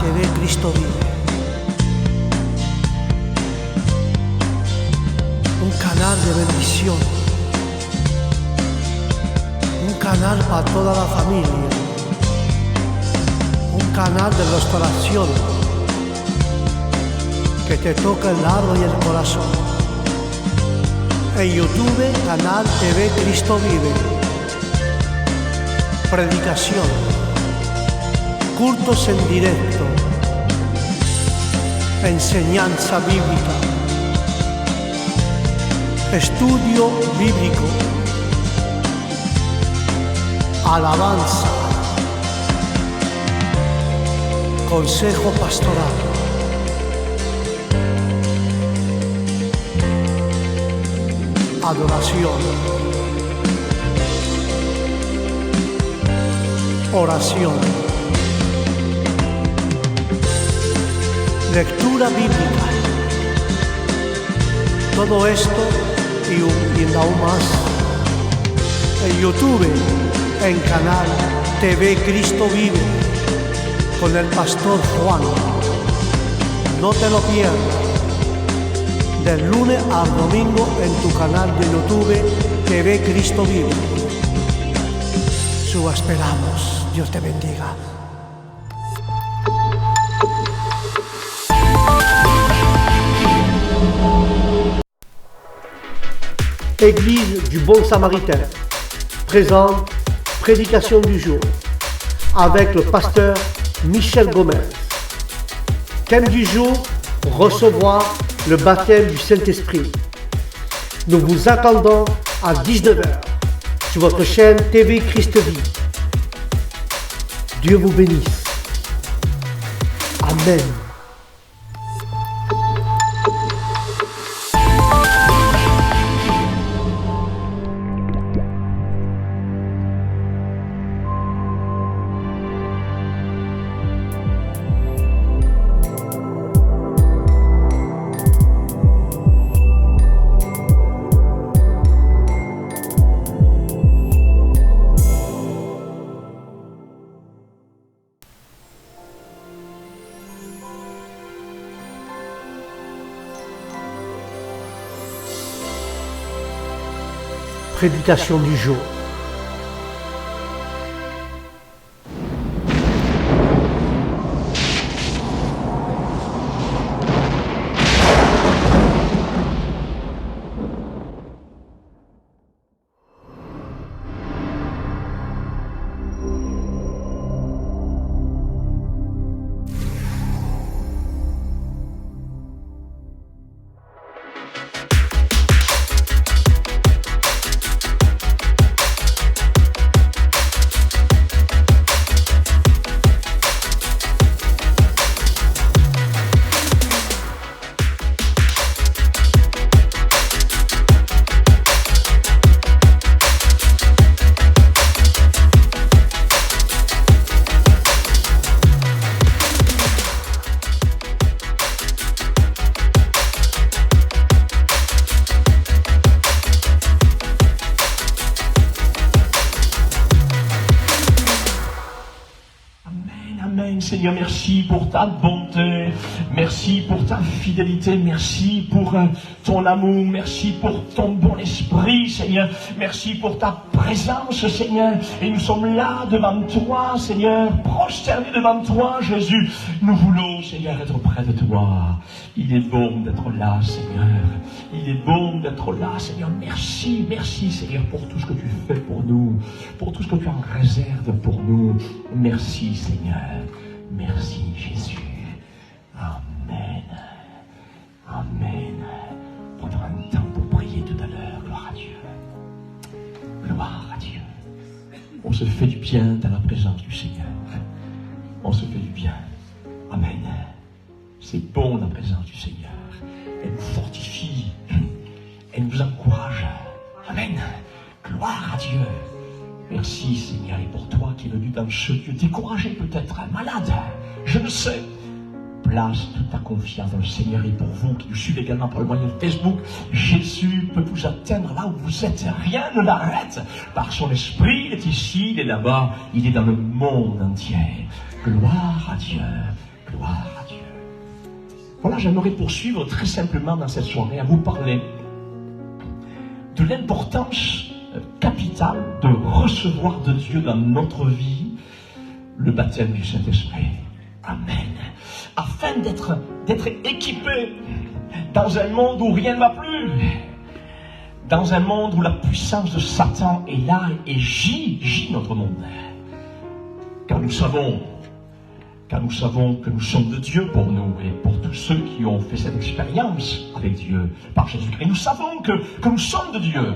TV Cristo Vive. Un canal de bendición. Un canal para toda la familia. Un canal de restauración que te toca el alma y el corazón. En YouTube, canal TV Cristo Vive. Predicación, cultos en directo, enseñanza bíblica, estudio bíblico, alabanza, consejo pastoral. Adoración, oración, lectura bíblica. Todo esto y aún más en YouTube, en canal TV Cristo Vive, con el pastor Juan. No te lo pierdas. Del lunes al domingo en tu canal de YouTube TV Cristo Vive. Su esperamos. Dios te bendiga. Église du Bon Samaritain présente prédication du jour avec le pasteur Michel Gomez. Thème du jour, recevoir le baptême du Saint-Esprit. Nous vous attendons à 19h sur votre chaîne TV Christ Vie. Dieu vous bénisse. Amen. Prédication du jour. Seigneur, merci pour ta bonté, merci pour ta fidélité, merci pour ton amour, merci pour ton bon esprit, Seigneur, merci pour ta présence, Seigneur, et nous sommes là devant toi, Seigneur, prosternés devant toi, Jésus. Nous voulons, Seigneur, être près de toi. Il est bon d'être là, Seigneur, il est bon d'être là, Seigneur. Merci, merci, Seigneur, pour tout ce que tu fais pour nous, pour tout ce que tu en réserves pour nous. Merci, Seigneur. Merci Jésus. Amen. Amen. Prendre un temps pour prier tout à l'heure. Gloire à Dieu. Gloire à Dieu. On se fait du bien dans la présence du Seigneur. On se fait du bien. Amen. C'est bon la présence du Seigneur. Elle nous fortifie. Elle nous encourage. Amen. Gloire à Dieu. Merci Seigneur, et pour toi qui es venu dans ce lieu, découragé peut-être, malade, je le sais. Place toute ta confiance dans le Seigneur, et pour vous qui nous suivez également par le moyen de Facebook, Jésus peut vous atteindre là où vous êtes. Rien ne l'arrête. Par son esprit, il est ici, il est là-bas, il est dans le monde entier. Gloire à Dieu. Gloire à Dieu. Voilà, j'aimerais poursuivre très simplement dans cette soirée à vous parler de l'importance capitale de recevoir de Dieu dans notre vie le baptême du Saint-Esprit. Amen. Afin d'être équipé dans un monde où rien ne va plus, dans un monde où la puissance de Satan est là et gît notre monde. Car nous savons que nous sommes de Dieu pour nous et pour tous ceux qui ont fait cette expérience avec Dieu par Jésus-Christ. Nous savons que nous sommes de Dieu,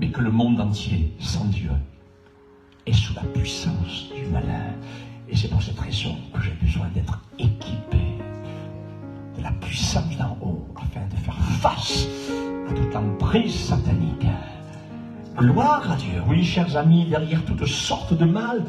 mais que le monde entier, sans Dieu, est sous la puissance du malin. Et c'est pour cette raison que j'ai besoin d'être équipé de la puissance d'en haut afin de faire face à toute emprise satanique. Gloire à Dieu. Oui, chers amis, derrière toutes sortes de mal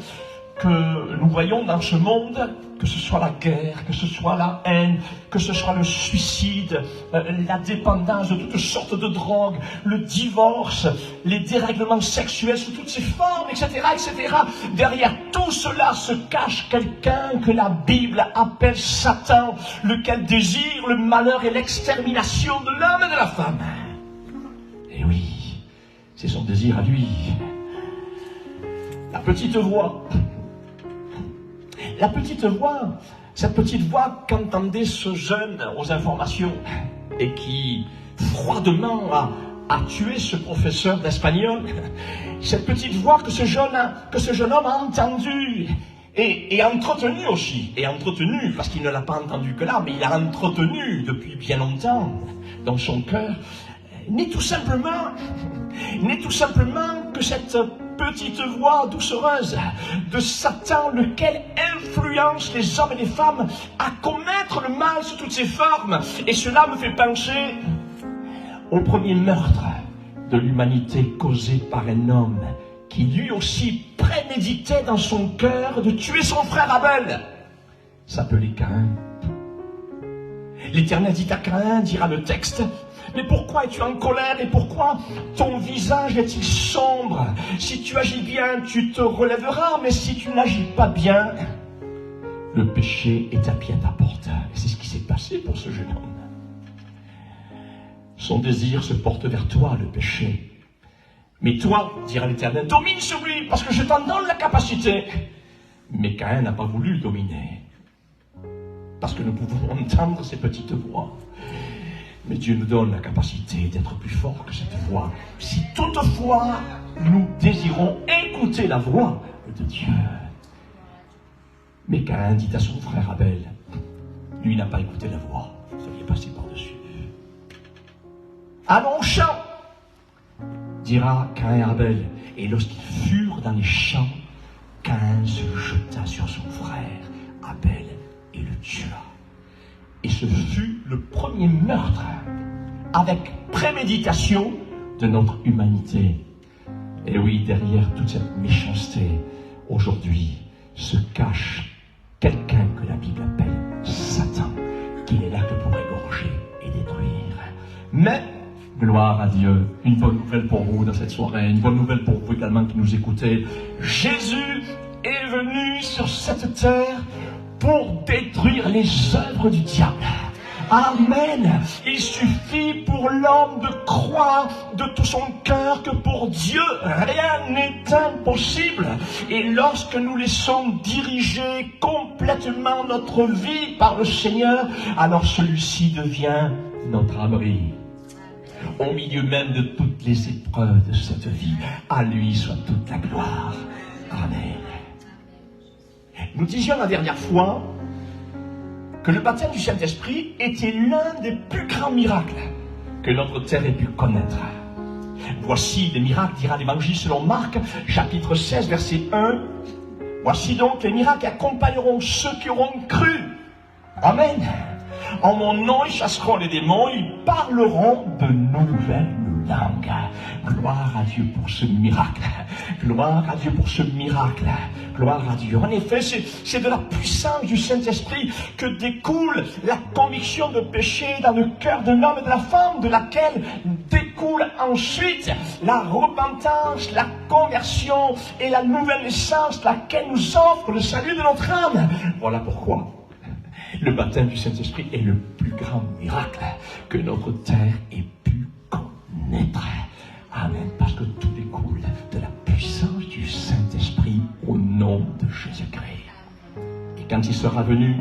que nous voyons dans ce monde, que ce soit la guerre, que ce soit la haine, que ce soit le suicide, la dépendance de toutes sortes de drogues, le divorce, les dérèglements sexuels sous toutes ses formes, etc., etc. Derrière tout cela se cache quelqu'un que la Bible appelle Satan, lequel désire le malheur et l'extermination de l'homme et de la femme. Et oui, c'est son désir à lui. La petite voix, cette petite voix qu'entendait ce jeune aux informations et qui froidement a tué ce professeur d'espagnol, cette petite voix que ce jeune homme a entendue et entretenu aussi, parce qu'il ne l'a pas entendu que là, mais il a entretenu depuis bien longtemps dans son cœur, n'est tout simplement que cette petite voix doucereuse de Satan, lequel influence les hommes et les femmes à commettre le mal sous toutes ses formes. Et cela me fait penser au premier meurtre de l'humanité causé par un homme qui lui aussi préméditait dans son cœur de tuer son frère Abel, s'appelait Caïn. L'Éternel dit à Caïn, dira le texte: mais pourquoi es-tu en colère et pourquoi ton visage est-il sombre? Si tu agis bien, tu te relèveras, mais si tu n'agis pas bien, le péché est tapis à ta porte. Et c'est ce qui s'est passé pour ce jeune homme. Son désir se porte vers toi, le péché. Mais toi, dira l'Éternel, domine sur lui, parce que je t'en donne la capacité. Mais Caïn n'a pas voulu dominer, parce que nous pouvons entendre ces petites voix. Mais Dieu nous donne la capacité d'être plus fort que cette voix, si toutefois nous désirons écouter la voix de Dieu. Mais Caïn dit à son frère Abel, lui n'a pas écouté la voix, ça lui est passé par-dessus. Allons au champ, dira Caïn à Abel. Et lorsqu'ils furent dans les champs, Caïn se jeta sur son frère Abel et le tua. Et ce fut le premier meurtre avec préméditation de notre humanité. Et oui, derrière toute cette méchanceté, aujourd'hui, se cache quelqu'un que la Bible appelle Satan, qui n'est là que pour égorger et détruire. Mais, gloire à Dieu, une bonne nouvelle pour vous dans cette soirée, une bonne nouvelle pour vous également qui nous écoutez. Jésus est venu sur cette terre pour détruire les œuvres du diable. Amen. Il suffit pour l'homme de croire de tout son cœur que pour Dieu, rien n'est impossible. Et lorsque nous laissons diriger complètement notre vie par le Seigneur, alors celui-ci devient notre abri. Au milieu même de toutes les épreuves de cette vie, à lui soit toute la gloire. Amen. Nous disions la dernière fois que le baptême du Saint-Esprit était l'un des plus grands miracles que notre terre ait pu connaître. Voici les miracles, dira l'Évangile selon Marc, chapitre 16, verset 1. Voici donc les miracles qui accompagneront ceux qui auront cru. Amen. En mon nom, ils chasseront les démons, ils parleront de nouvelles langues. Gloire à Dieu pour ce miracle. Gloire à Dieu pour ce miracle. Gloire à Dieu. En effet, c'est de la puissance du Saint-Esprit que découle la conviction de péché dans le cœur de l'homme et de la femme, de laquelle découle ensuite la repentance, la conversion et la nouvelle naissance, laquelle nous offre le salut de notre âme. Voilà pourquoi le baptême du Saint-Esprit est le plus grand miracle que notre terre ait pu connaître. Amen. Parce que tout découle de la puissance du Saint-Esprit au nom de Jésus-Christ. Et quand il sera venu,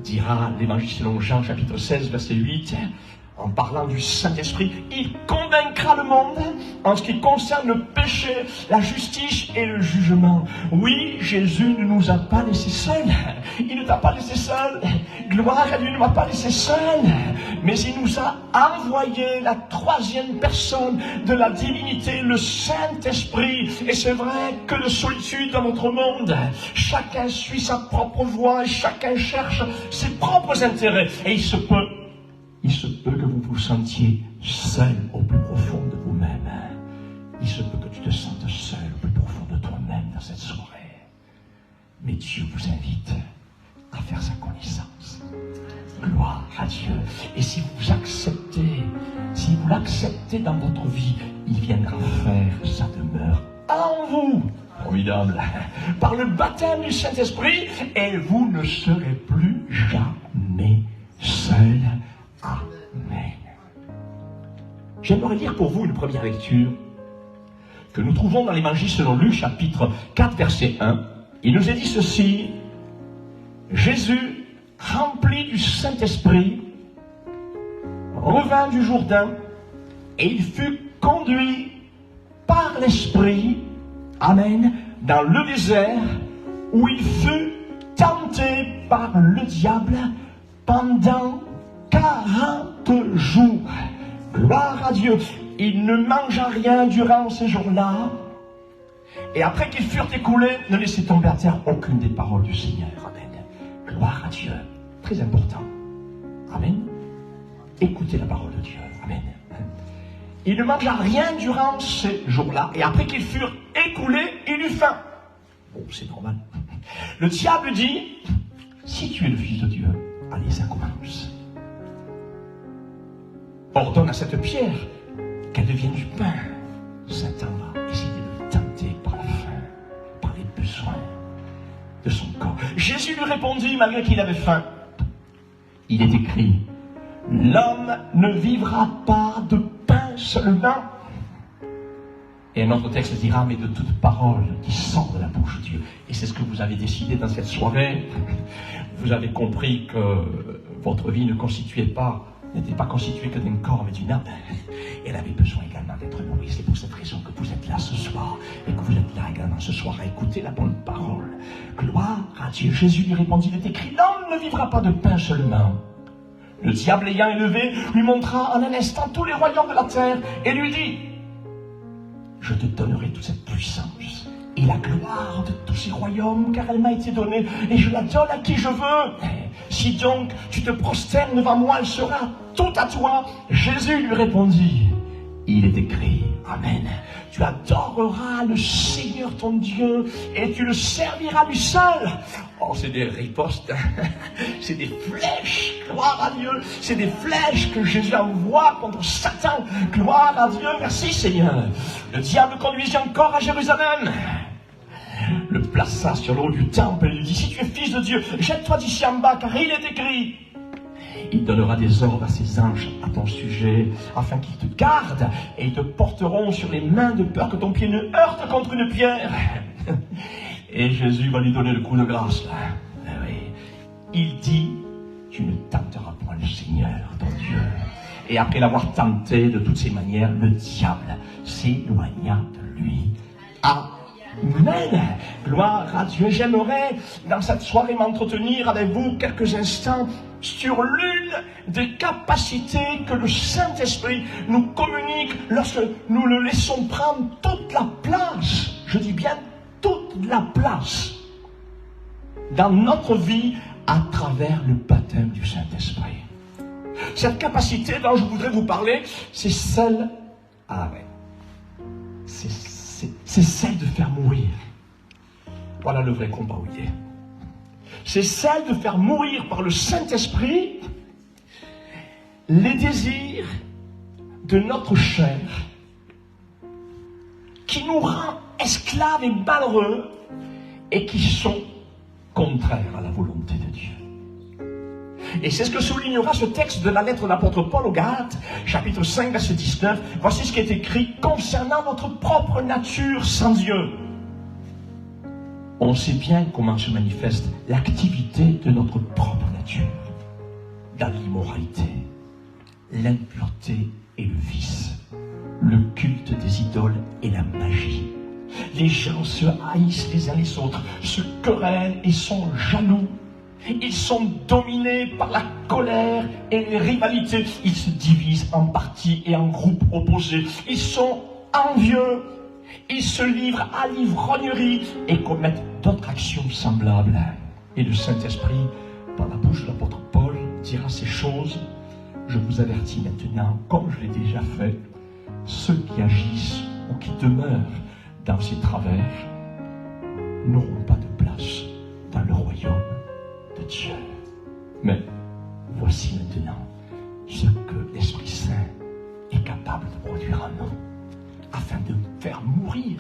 dira l'Évangile selon Jean, chapitre 16, verset 8, en parlant du Saint-Esprit, il convaincra le monde en ce qui concerne le péché, la justice et le jugement. Oui, Jésus ne nous a pas laissés seuls. Il ne t'a pas laissé seul. Gloire à Dieu, il ne m'a pas laissé seul. Mais il nous a envoyé la troisième personne de la divinité, le Saint-Esprit. Et c'est vrai que de solitude dans notre monde, chacun suit sa propre voie et chacun cherche ses propres intérêts. Et il se peut que vous vous sentiez seul au plus profond de vous-même. Il se peut que tu te sentes seul au plus profond de toi-même dans cette soirée. Mais Dieu vous invite à faire sa connaissance. Gloire à Dieu. Et si vous l'acceptez dans votre vie, il viendra faire sa demeure en vous. Formidable. Par le baptême du Saint-Esprit, et vous ne serez plus jamais seul. Amen. J'aimerais lire pour vous une première lecture que nous trouvons dans l'Évangile selon Luc, chapitre 4, verset 1. Il nous est dit ceci: Jésus, rempli du Saint-Esprit, revint du Jourdain et il fut conduit par l'Esprit, amen, dans le désert où il fut tenté par le diable pendant 40 jours. Gloire à Dieu. Il ne mangea rien durant ces jours-là. Et après qu'ils furent écoulés, ne laissait tomber à terre aucune des paroles du Seigneur. Amen. Gloire à Dieu. Très important. Amen. Écoutez la parole de Dieu. Amen. Il ne mangea rien durant ces jours-là. Et après qu'ils furent écoulés, il eut faim. Bon, c'est normal. Le diable dit: si tu es le Fils de Dieu, allez, ça commence. Ordonne à cette pierre qu'elle devienne du pain. Satan va essayer de le tenter par la faim, par les besoins de son corps. Jésus lui répondit, malgré qu'il avait faim: il est écrit, l'homme ne vivra pas de pain seulement. Et un autre texte dira, mais de toute parole qui sort de la bouche de Dieu. Et c'est ce que vous avez décidé dans cette soirée. Vous avez compris que votre vie n'était pas constituée que d'un corps mais d'une âme. Elle avait besoin également d'être nourrie. C'est pour cette raison que vous êtes là ce soir et que vous êtes là également ce soir à écouter la bonne parole. Gloire à Dieu. Jésus lui répondit, il est écrit, l'homme ne vivra pas de pain seulement. Le diable ayant élevé lui montra en un instant tous les royaumes de la terre et lui dit, je te donnerai toute cette puissance et la gloire de tous ces royaumes, car elle m'a été donnée, et je la donne à qui je veux. Si donc tu te prosternes devant moi, elle sera tout à toi. Jésus lui répondit, il est écrit, amen, tu adoreras le Seigneur ton Dieu, et tu le serviras lui seul. Oh, c'est des ripostes, c'est des flèches, gloire à Dieu, c'est des flèches que Jésus envoie contre Satan, gloire à Dieu, merci Seigneur. Le diable conduisit encore à Jérusalem, le plaça sur le haut du temple et lui dit, si tu es fils de Dieu, jette-toi d'ici en bas, car il est écrit, il donnera des ordres à ses anges à ton sujet, afin qu'ils te gardent, et ils te porteront sur les mains de peur que ton pied ne heurte contre une pierre. Et Jésus va lui donner le coup de grâce, là. Oui. Il dit, tu ne tenteras point le Seigneur, ton Dieu. Et après l'avoir tenté de toutes ses manières, le diable s'éloigna de lui. Amen. Gloire à Dieu. J'aimerais, dans cette soirée, m'entretenir avec vous quelques instants sur l'une des capacités que le Saint-Esprit nous communique lorsque nous le laissons prendre toute la place. Je dis bien toute la place dans notre vie à travers le baptême du Saint-Esprit. Cette capacité dont je voudrais vous parler, c'est celle... Ah ouais. c'est celle de faire mourir. Voilà le vrai combat où il est. C'est celle de faire mourir par le Saint-Esprit les désirs de notre chair qui nous rend esclaves et malheureux et qui sont contraires à la volonté de Dieu. Et c'est ce que soulignera ce texte de la lettre de l'apôtre Paul aux Galates, chapitre 5, verset 19. Voici ce qui est écrit concernant notre propre nature sans Dieu. On sait bien comment se manifeste l'activité de notre propre nature dans l'immoralité, l'impureté et le vice, le culte des idoles et la magie. Les gens se haïssent les uns les autres, se querellent et sont jaloux. Ils sont dominés par la colère et les rivalités. Ils se divisent en partis et en groupes opposés. Ils sont envieux. Ils se livrent à l'ivrognerie et commettent d'autres actions semblables. Et le Saint-Esprit, par la bouche de l'apôtre Paul, dira ces choses. Je vous avertis maintenant, comme je l'ai déjà fait, ceux qui agissent ou qui demeurent dans ces travers n'auront pas de place dans le royaume de Dieu. Mais voici maintenant ce que l'Esprit Saint est capable de produire en nous, afin de faire mourir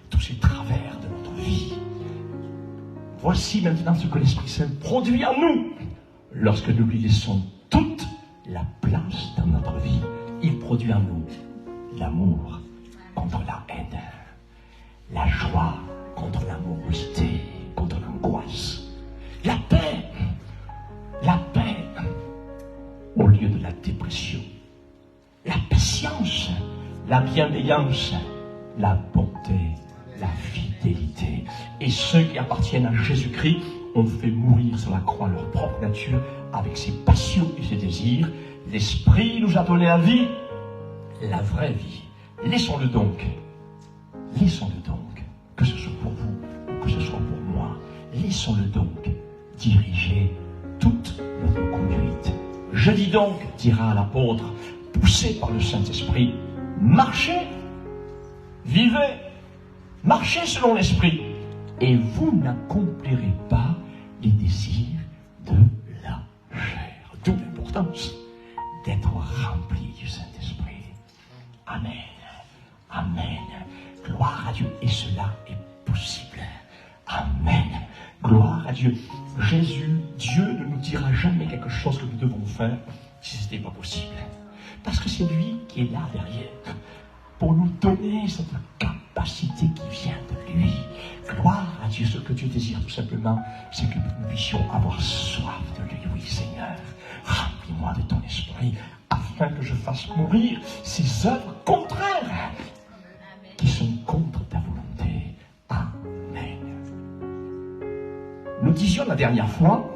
tous ces travers de notre vie. Voici maintenant ce que l'Esprit Saint produit en nous, lorsque nous lui laissons toute la place dans notre vie. Il produit en nous l'amour contre la haine, la joie contre l'amorosité, contre l'angoisse, la paix au lieu de la dépression, la patience, la bienveillance, la bonté, la fidélité. Et ceux qui appartiennent à Jésus-Christ ont fait mourir sur la croix leur propre nature avec ses passions et ses désirs. L'Esprit nous a donné la vie, la vraie vie. Laissons-le donc, que ce soit pour vous ou que ce soit pour moi, laissons-le donc diriger toute notre conduite. Je dis donc, dira l'apôtre, poussé par le Saint-Esprit, marchez, vivez, marchez selon l'Esprit, et vous n'accomplirez pas les désirs de la chair. D'où l'importance d'être rempli du Saint-Esprit. Amen. Amen. Gloire à Dieu. Et cela est possible. Amen. Gloire à Dieu. Dieu ne nous dira jamais quelque chose que nous devons faire si ce n'était pas possible. Parce que c'est lui qui est là derrière pour nous donner cette capacité qui vient de lui. Gloire à Dieu. Ce que Dieu désire tout simplement, c'est que nous puissions avoir soif de lui. Oui, Seigneur, remplis-moi de ton esprit afin que je fasse mourir ces œuvres contraires qui sont contre ta volonté. Amen. Nous disions la dernière fois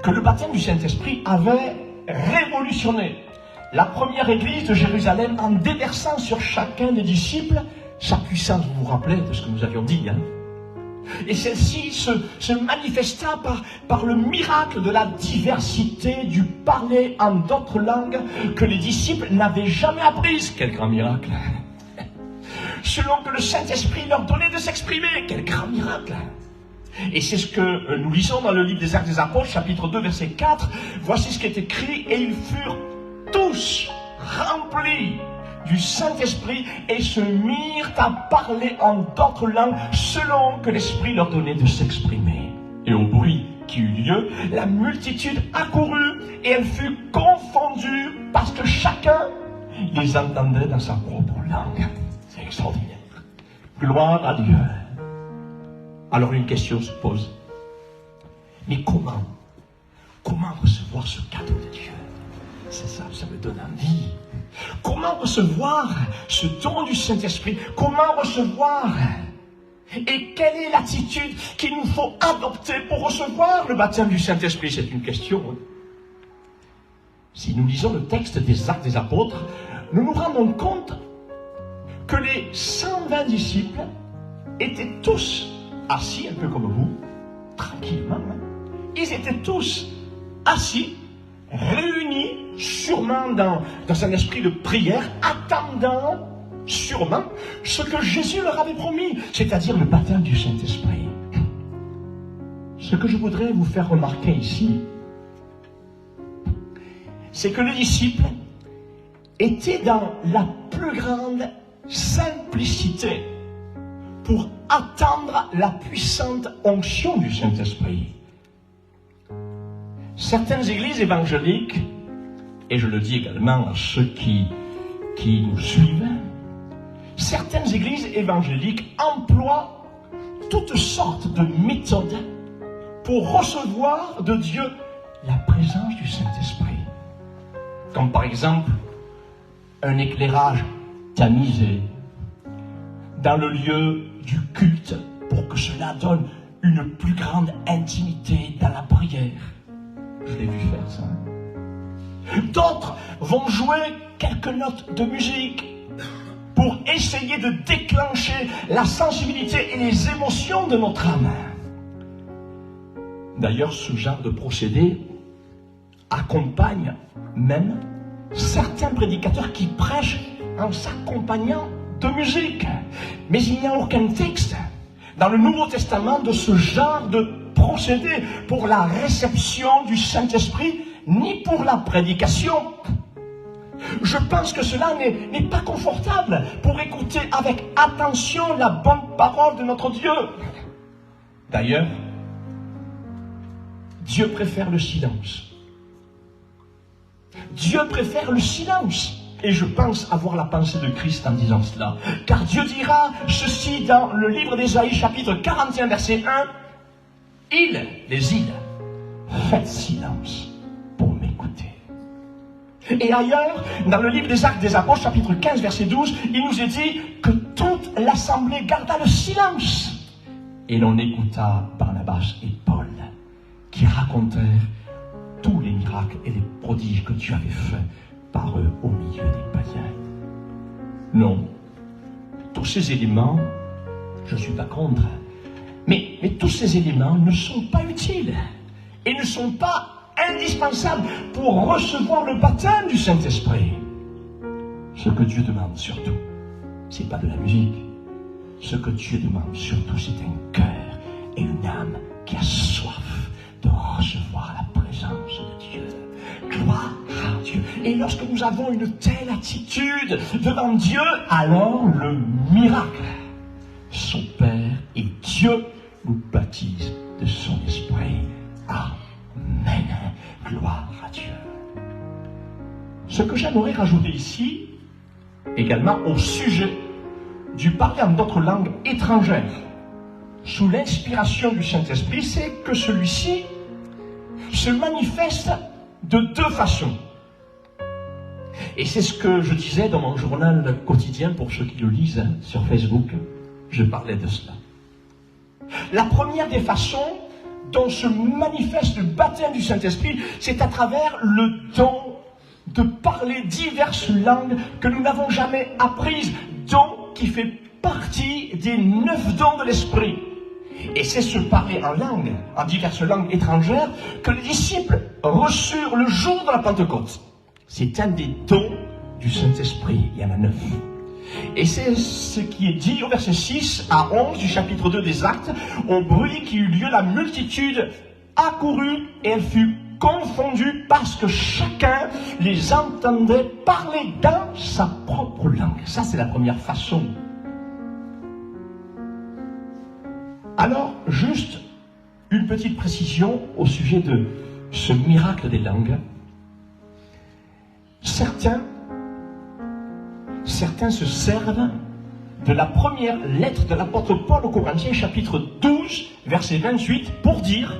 que le baptême du Saint-Esprit avait révolutionné la première église de Jérusalem en déversant sur chacun des disciples sa puissance. Vous vous rappelez de ce que nous avions dit, hein? Et celle-ci se manifesta par le miracle de la diversité du parler en d'autres langues que les disciples n'avaient jamais apprise. Quel grand miracle! Selon que le Saint-Esprit leur donnait de s'exprimer. Quel grand miracle! Et c'est ce que nous lisons dans le livre des Actes des Apôtres, chapitre 2, verset 4. Voici ce qui est écrit. Et ils furent tous remplis du Saint-Esprit et se mirent à parler en d'autres langues selon que l'Esprit leur donnait de s'exprimer. Et au bruit qui eut lieu, la multitude accourut et elle fut confondue parce que chacun les entendait dans sa propre langue. C'est extraordinaire. Gloire à Dieu. Alors une question se pose. Mais comment recevoir ce cadeau de Dieu? C'est ça me donne envie. Comment recevoir ce don du Saint-Esprit? Comment recevoir? Et quelle est l'attitude qu'il nous faut adopter pour recevoir le baptême du Saint-Esprit? C'est une question. Si nous lisons le texte des Actes des Apôtres, nous nous rendons compte que les 120 disciples étaient tous assis, un peu comme vous, tranquillement. Ils étaient tous assis, réunis, sûrement dans un esprit de prière, attendant sûrement ce que Jésus leur avait promis, c'est-à-dire le baptême du Saint-Esprit. Ce que je voudrais vous faire remarquer ici, c'est que les disciples étaient dans la plus grande simplicité pour attendre la puissante onction du Saint-Esprit. Certaines églises évangéliques, et je le dis également à ceux qui nous suivent, certaines églises évangéliques emploient toutes sortes de méthodes pour recevoir de Dieu la présence du Saint-Esprit. Comme par exemple, un éclairage tamisé dans le lieu du culte pour que cela donne une plus grande intimité dans la prière. Je l'ai vu faire ça. D'autres vont jouer quelques notes de musique pour essayer de déclencher la sensibilité et les émotions de notre âme. D'ailleurs, ce genre de procédé accompagne même certains prédicateurs qui prêchent en s'accompagnant de musique. Mais il n'y a aucun texte dans le Nouveau Testament de ce genre de procédé pour la réception du Saint-Esprit, ni pour la prédication. Je pense que cela n'est pas confortable pour écouter avec attention la bonne parole de notre Dieu. D'ailleurs, Dieu préfère le silence. Dieu préfère le silence. Et je pense avoir la pensée de Christ en disant cela. Car Dieu dira ceci dans le livre d'Ésaïe, chapitre 41, verset 1. Les îles, faites silence pour m'écouter. Et ailleurs, dans le livre des Actes des Apôtres, chapitre 15, verset 12, il nous est dit que toute l'assemblée garda le silence. Et l'on écouta Barnabas et Paul, qui racontèrent tous les miracles et les prodiges que Dieu avait faits par eux au milieu des païens. Non, tous ces éléments, je ne suis pas contre, mais tous ces éléments ne sont pas utiles et ne sont pas indispensables pour recevoir le baptême du Saint-Esprit. Ce que Dieu demande surtout, ce n'est pas de la musique. Ce que Dieu demande surtout, c'est un cœur et une âme qui a soif de recevoir la présence de Dieu. Gloire à Dieu. Et lorsque nous avons une telle attitude devant Dieu, alors le miracle s'opère et Dieu nous baptise de son esprit. Amen. Gloire à Dieu. Ce que j'aimerais rajouter ici, également au sujet du parler en d'autres langues étrangères, sous l'inspiration du Saint-Esprit, c'est que celui-ci se manifeste de deux façons. Et c'est ce que je disais dans mon journal quotidien pour ceux qui le lisent sur Facebook. Je parlais de cela. La première des façons dont se manifeste le baptême du Saint-Esprit, c'est à travers le don de parler diverses langues que nous n'avons jamais apprises, don qui fait partie des 9 dons de l'Esprit. Et c'est ce parler en langue, en diverses langues étrangères, que les disciples reçurent le jour de la Pentecôte. C'est un des dons du Saint-Esprit, il y en a 9. Et c'est ce qui est dit au verset 6 à 11 du chapitre 2 des Actes. Au bruit qui eut lieu, la multitude accourut et elle fut confondue parce que chacun les entendait parler dans sa propre langue. Ça, c'est la première façon. Alors, juste une petite précision au sujet de ce miracle des langues. Certains se servent de la première lettre de l'apôtre Paul aux Corinthiens, chapitre 12, verset 28, pour dire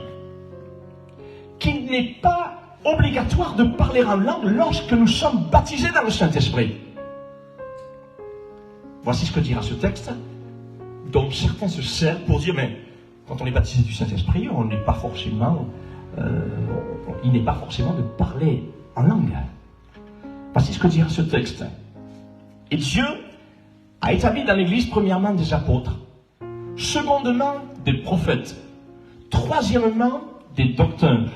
qu'il n'est pas obligatoire de parler en langue lorsque nous sommes baptisés dans le Saint-Esprit. Voici ce que dira ce texte, dont certains se servent pour dire, mais quand on est baptisé du Saint-Esprit, il n'est pas forcément de parler en langue. Voici ce que dira ce texte. Et Dieu a établi dans l'Église premièrement des apôtres, secondement des prophètes, troisièmement des docteurs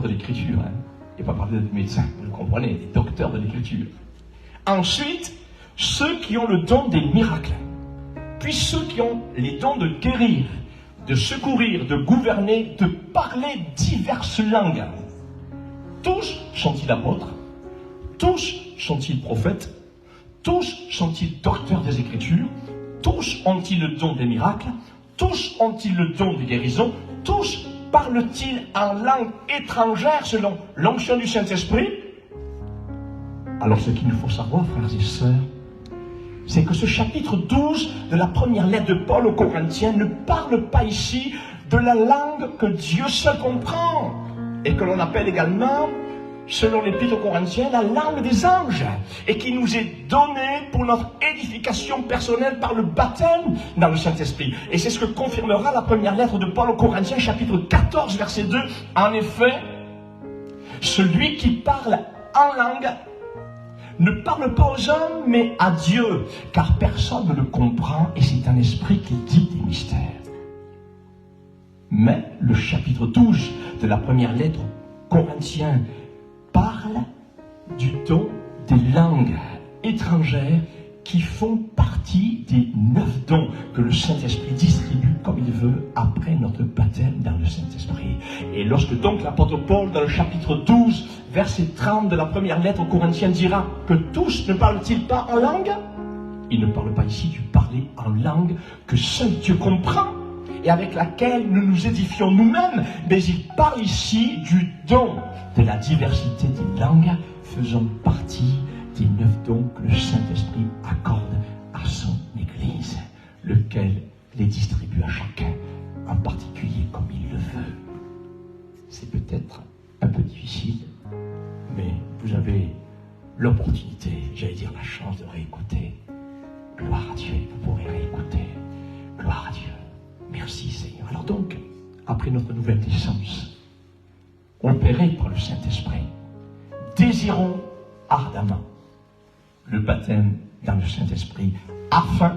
de l'Écriture. Il n'y a pas parlé de médecins, vous le comprenez, des docteurs de l'Écriture. Ensuite, ceux qui ont le don des miracles, puis ceux qui ont les dons de guérir, de secourir, de gouverner, de parler diverses langues. Tous sont-ils apôtres? Tous sont-ils prophètes? Tous sont-ils docteurs des Écritures? Tous ont-ils le don des miracles? Tous ont-ils le don de guérison? Tous parlent-ils en langue étrangère selon l'onction du Saint-Esprit? Alors ce qu'il nous faut savoir, frères et sœurs, c'est que ce chapitre 12 de la première lettre de Paul aux Corinthiens ne parle pas ici de la langue que Dieu seul comprend et que l'on appelle également, selon l'Épître aux Corinthiens, la langue des anges et qui nous est donnée pour notre édification personnelle par le baptême dans le Saint-Esprit. Et c'est ce que confirmera la première lettre de Paul aux Corinthiens, chapitre 14, verset 2. En effet, celui qui parle en langue ne parle pas aux hommes, mais à Dieu, car personne ne le comprend, et c'est un esprit qui dit des mystères. Mais le chapitre 12 de la première lettre aux Corinthiens parle du don des langues étrangères qui font partie des 9 dons que le Saint-Esprit distribue comme il veut après notre baptême dans le Saint-Esprit. Et lorsque donc l'apôtre Paul, dans le chapitre 12, verset 30 de la première lettre aux Corinthiens, dira que tous ne parlent-ils pas en langue? Il ne parle pas ici du parler en langue que seul Dieu comprend et avec laquelle nous nous édifions nous-mêmes, mais il parle ici du don de la diversité des langues faisant partie des 9 dons que le Saint-Esprit accorde à son Église, lequel les distribue à chacun, en particulier comme il le veut. C'est peut-être un peu difficile, mais vous avez l'opportunité, j'allais dire la chance de réécouter. Gloire à Dieu, vous pourrez réécouter. Gloire à Dieu. Merci Seigneur. Alors donc, après notre nouvelle naissance, opérée par le Saint-Esprit, désirons ardemment le baptême dans le Saint-Esprit afin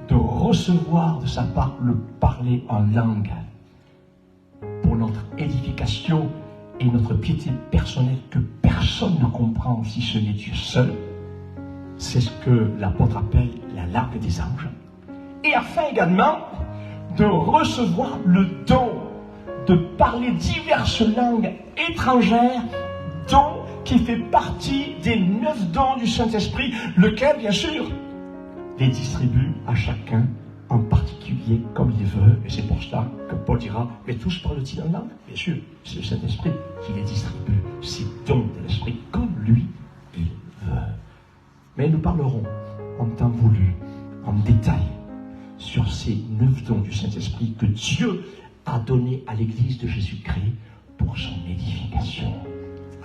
de recevoir de sa part le parler en langue pour notre édification et notre piété personnelle que personne ne comprend si ce n'est Dieu seul. C'est ce que l'apôtre appelle la langue des anges. Et afin également de recevoir le don de parler diverses langues étrangères, don qui fait partie des 9 dons du Saint-Esprit, lequel, bien sûr, les distribue à chacun en particulier comme il veut. Et c'est pour cela que Paul dira, mais tous parlent-ils en langue? Bien sûr, c'est le Saint-Esprit qui les distribue, ces dons de l'Esprit, comme lui, il veut. Mais nous parlerons en temps voulu, en détail, sur ces 9 dons du Saint-Esprit que Dieu a donnés à l'Église de Jésus-Christ pour son édification.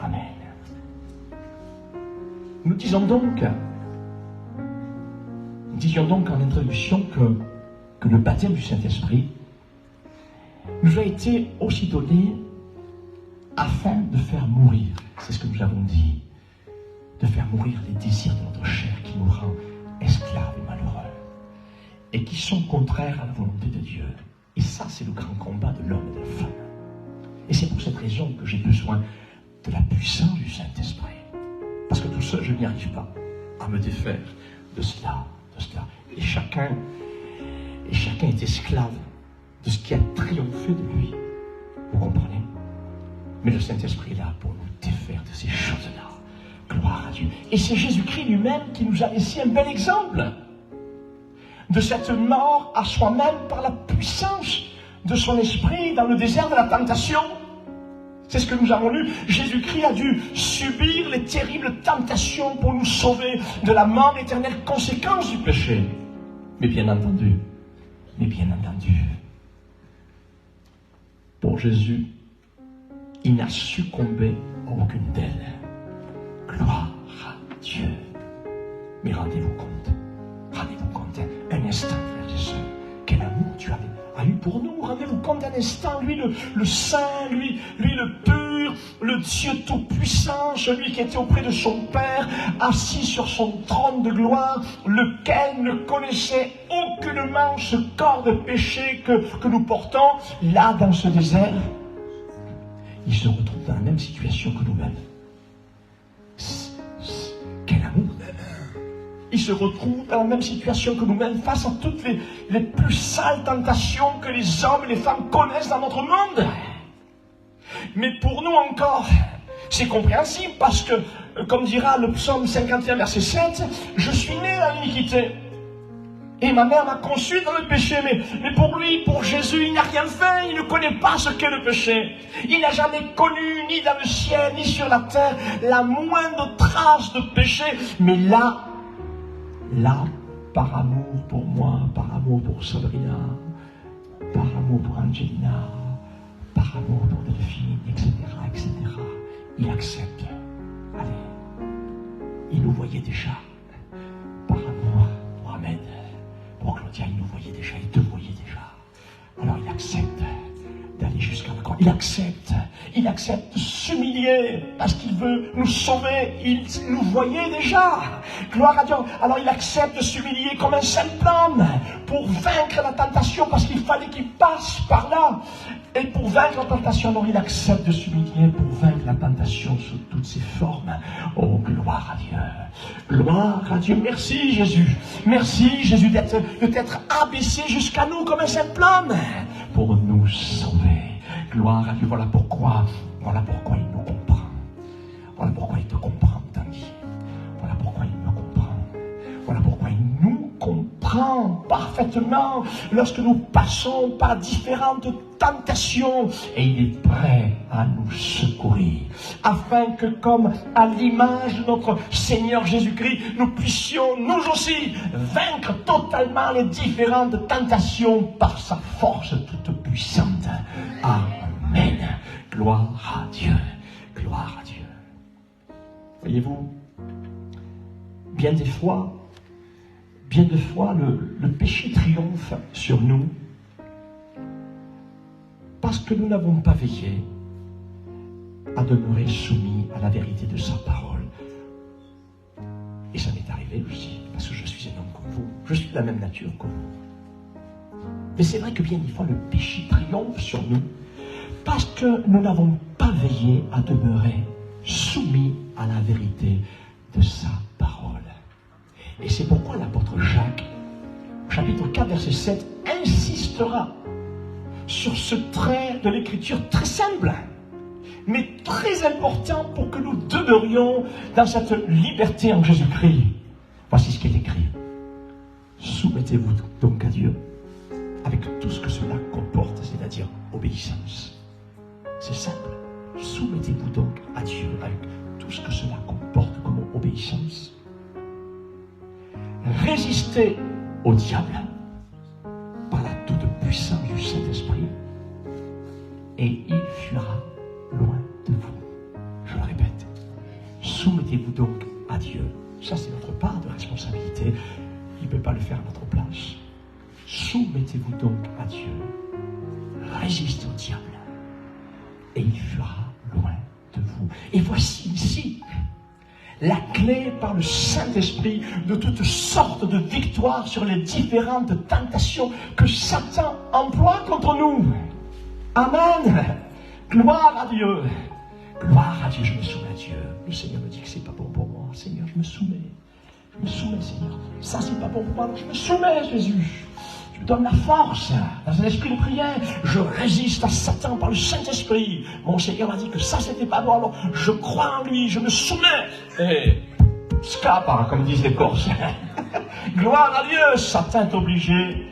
Amen. Nous disions donc en introduction que le baptême du Saint-Esprit nous a été aussi donné afin de faire mourir, c'est ce que nous avons dit, de faire mourir les désirs de notre chair qui nous rend esclaves et malheureux, et qui sont contraires à la volonté de Dieu. Et ça, c'est le grand combat de l'homme et de la femme. Et c'est pour cette raison que j'ai besoin de la puissance du Saint-Esprit. Parce que tout seul, je n'y arrive pas à me défaire de cela. Et chacun est esclave de ce qui a triomphé de lui. Vous comprenez? Mais le Saint-Esprit est là pour nous défaire de ces choses-là. Gloire à Dieu. Et c'est Jésus-Christ lui-même qui nous a laissé un bel exemple de cette mort à soi-même par la puissance de son esprit dans le désert de la tentation. C'est ce que nous avons lu. Jésus-Christ a dû subir les terribles tentations pour nous sauver de la mort éternelle, conséquence du péché. Mais bien entendu, pour Jésus, il n'a succombé à aucune d'elles. Gloire à Dieu. Mais rendez-vous compte, un instant, frères et sœurs, quel amour Dieu a eu pour nous. Rendez-vous compte un instant, lui le saint, lui le pur, le Dieu tout-puissant, celui qui était auprès de son Père, assis sur son trône de gloire, lequel ne connaissait aucunement ce corps de péché que nous portons, là dans ce désert, il se retrouve dans la même situation que nous-mêmes. Quel amour! il se retrouve dans la même situation que nous-mêmes, face à toutes les plus sales tentations que les hommes et les femmes connaissent dans notre monde. Mais pour nous encore, c'est compréhensible parce que, comme dira le psaume 51, verset 7, « Je suis né dans l'iniquité. Et ma mère m'a conçu dans le péché. » Mais pour lui, pour Jésus, il n'a rien fait. Il ne connaît pas ce qu'est le péché. Il n'a jamais connu, ni dans le ciel, ni sur la terre, la moindre trace de péché. Mais là, par amour pour moi, par amour pour Sabrina, par amour pour Angelina, par amour pour Delphine, etc., il accepte. Allez, il nous voyait déjà. Par amour pour Ahmed, pour Claudia, il nous voyait déjà, il te voyait déjà. Alors il accepte d'aller jusqu'à la croix. Il accepte de s'humilier parce qu'il veut nous sauver. Il nous voyait déjà. Gloire à Dieu. Alors il accepte de s'humilier comme un simple homme pour vaincre la tentation parce qu'il fallait qu'il passe par là. Et pour vaincre la tentation, alors il accepte de s'humilier pour vaincre la tentation sous toutes ses formes. Oh, gloire à Dieu. Gloire à Dieu. Merci Jésus. Merci Jésus de t'être abaissé jusqu'à nous comme un simple homme pour nous sauver. Gloire à Dieu. Voilà pourquoi il nous comprend. Voilà pourquoi il te comprend, Tanguy. Voilà pourquoi il me comprend. Voilà pourquoi il nous comprend parfaitement lorsque nous passons par différentes tentations. Et il est prêt à nous secourir. Afin que, comme à l'image de notre Seigneur Jésus-Christ, nous puissions, nous aussi, vaincre totalement les différentes tentations par sa force toute puissante. Amen. Gloire à Dieu. Gloire à Dieu. Voyez-vous, bien des fois, le péché triomphe sur nous parce que nous n'avons pas veillé à demeurer soumis à la vérité de sa parole. Et ça m'est arrivé aussi, parce que je suis un homme comme vous. Je suis de la même nature que vous. Mais c'est vrai que bien des fois, le péché triomphe sur nous parce que nous n'avons pas veillé à demeurer soumis à la vérité de sa parole. Et c'est pourquoi l'apôtre Jacques, au chapitre 4, verset 7, insistera sur ce trait de l'écriture très simple, mais très important pour que nous demeurions dans cette liberté en Jésus-Christ. Voici ce qui est écrit. Soumettez-vous donc à Dieu avec tout ce que cela comporte, c'est-à-dire obéissance. C'est simple. Soumettez-vous donc à Dieu avec tout ce que cela comporte comme obéissance. Résistez au diable par la toute-puissance du Saint-Esprit et il fuira loin de vous. Je le répète. Soumettez-vous donc à Dieu. Ça, c'est notre part de responsabilité. Il ne peut pas le faire à notre place. Soumettez-vous donc à Dieu. Résistez au diable et il fuira loin de vous. Et voici ici la clé par le Saint-Esprit de toutes sortes de victoires sur les différentes tentations que Satan emploie contre nous. Amen. Gloire à Dieu. Gloire à Dieu, je me soumets à Dieu. Le Seigneur me dit que c'est pas bon pour moi. Seigneur, je me soumets. Je me soumets, Seigneur. Ça, c'est pas bon pour moi. Alors je me soumets, Jésus. Je me donne la force dans un esprit de prière. Je résiste à Satan par le Saint-Esprit. Mon Seigneur m'a dit que ça, c'était pas bon. Alors je crois en lui. Je me soumets. Et scapa, comme disent les Corses. Gloire à Dieu. Satan est obligé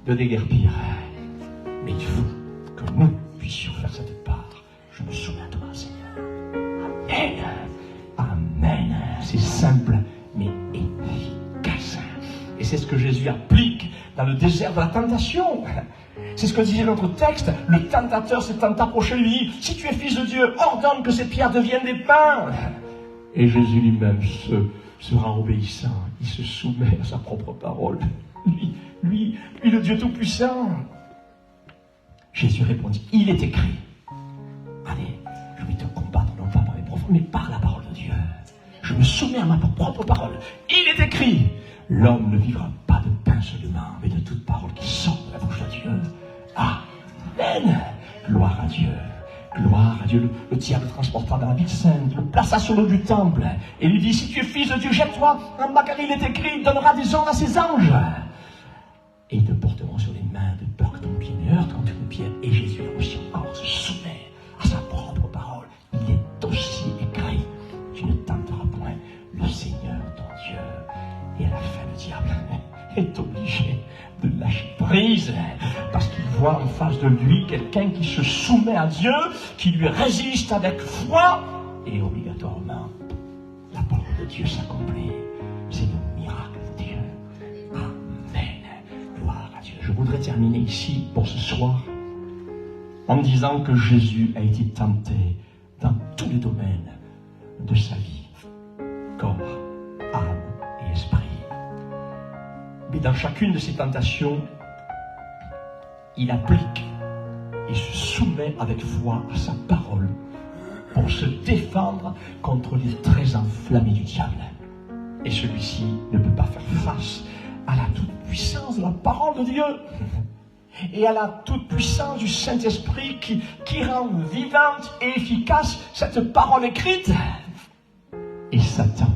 de déguerpir. Mais il faut que nous puissions faire cette part. Je me soumets à toi, Seigneur. Amen. Amen. C'est simple, mais efficace. Et c'est ce que Jésus applique dans le désert de la tentation. C'est ce que disait notre texte. Le tentateur s'étant approché lui, si tu es fils de Dieu, ordonne que ces pierres deviennent des pains. Et Jésus lui-même se rend obéissant. Il se soumet à sa propre parole. Lui, le Dieu Tout-Puissant. Jésus répondit, il est écrit. Allez, je vais te combattre, non pas par mes prophètes, mais par la parole de Dieu. Je me soumets à ma propre parole. Il est écrit, l'homme ne vivra pas de pain seulement, mais de toute parole qui sort de la bouche de Dieu. Amen. Gloire à Dieu. Gloire à à Dieu. Le diable le transporta dans la ville sainte, le plaça sur l'eau du temple, et lui dit, si tu es fils de Dieu, jette-toi. En Maccabée, il est écrit, il donnera des ordres à ses anges. Et ils te porteront sur les mains de peur que ton pied ne heurte contre une pierre. Et Jésus aussi encore se soumet à sa propre parole. Il est aussi écrit, tu ne tenteras point le Seigneur ton Dieu. Et à la fin, le diable est obligé de lâcher prise parce qu'il voit en face de lui quelqu'un qui se soumet à Dieu, qui lui résiste avec foi, et obligatoirement la parole de Dieu s'accomplit. C'est le miracle de Dieu. Amen. Gloire à Dieu. Je voudrais terminer ici pour ce soir en disant que Jésus a été tenté dans tous les domaines de sa vie, corps, âme et esprit. Mais dans chacune de ces tentations, il applique et se soumet avec foi à sa parole pour se défendre contre les traits enflammés du diable. Et celui-ci ne peut pas faire face à la toute-puissance de la parole de Dieu et à la toute-puissance du Saint-Esprit qui rend vivante et efficace cette parole écrite. Et Satan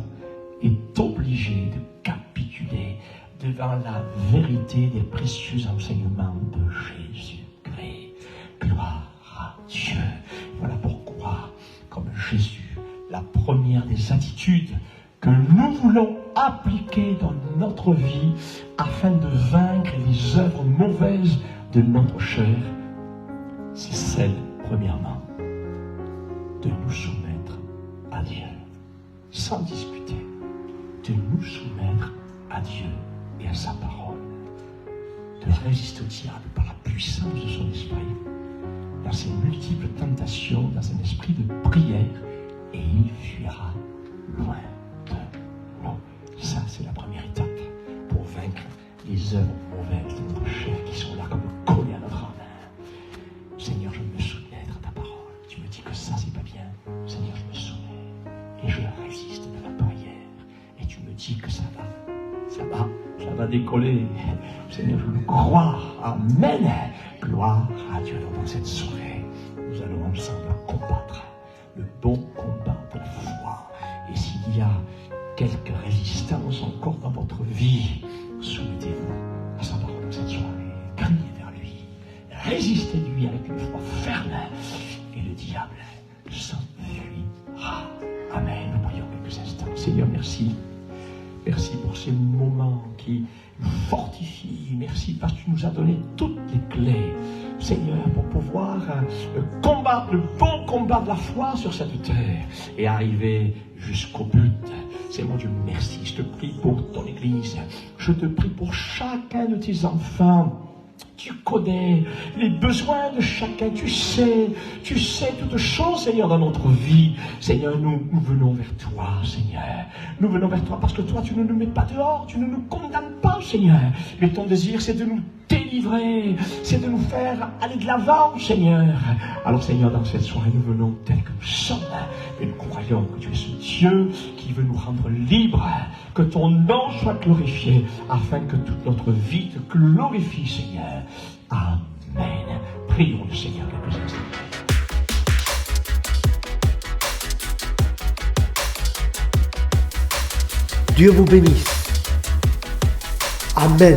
est obligé de capituler devant la vérité des précieux enseignements de Jésus-Christ. Gloire à Dieu. Voilà pourquoi, comme Jésus, la première des attitudes que nous voulons appliquer dans notre vie afin de vaincre les œuvres mauvaises de notre chair, c'est celle, premièrement, de nous soumettre à Dieu, sans discuter, de nous soumettre à Dieu et à sa parole, de résister au diable par la puissance de son esprit, dans ses multiples tentations, dans un esprit de prière, et il fuira loin de nous. Ça, c'est la première étape pour vaincre les œuvres mauvaises de notre chair qui sont là comme collées à notre âme. Seigneur, je me soumets à ta parole. Tu me dis que ça, c'est pas bien. Seigneur, je me soumets et je résiste de la prière. Et tu me dis que ça va décoller. Seigneur, je le crois. Amen. Gloire à Dieu. Alors dans cette soirée, nous allons ensemble combattre le bon combat de la foi. Et s'il y a quelques résistances encore dans votre vie, soumettez-vous à sa parole dans cette soirée. Criez vers lui. Résistez-lui avec une foi ferme. Et le diable s'enfuira. Amen. Nous prions quelques instants. Seigneur, merci. Merci pour ces moments qui nous fortifient. Merci parce que tu nous as donné toutes les clés, Seigneur, pour pouvoir combattre le bon combat de la foi sur cette terre et arriver jusqu'au but. Seigneur Dieu, merci. Je te prie pour ton Église. Je te prie pour chacun de tes enfants. Tu connais les besoins de chacun. Tu sais toutes choses, Seigneur, dans notre vie. Seigneur, nous venons vers toi, Seigneur. Nous venons vers toi parce que toi, tu ne nous mets pas dehors. Tu ne nous condamnes pas, Seigneur. Mais ton désir, c'est de nous délivrer. C'est de nous faire aller de l'avant, Seigneur. Alors, Seigneur, dans cette soirée, nous venons tels que nous sommes. Et nous croyons que tu es ce Dieu qui veut nous rendre libres. Que ton nom soit glorifié afin que toute notre vie te glorifie, Seigneur. Amen. Prions le Seigneur quelques instants. Dieu vous bénisse. Amen.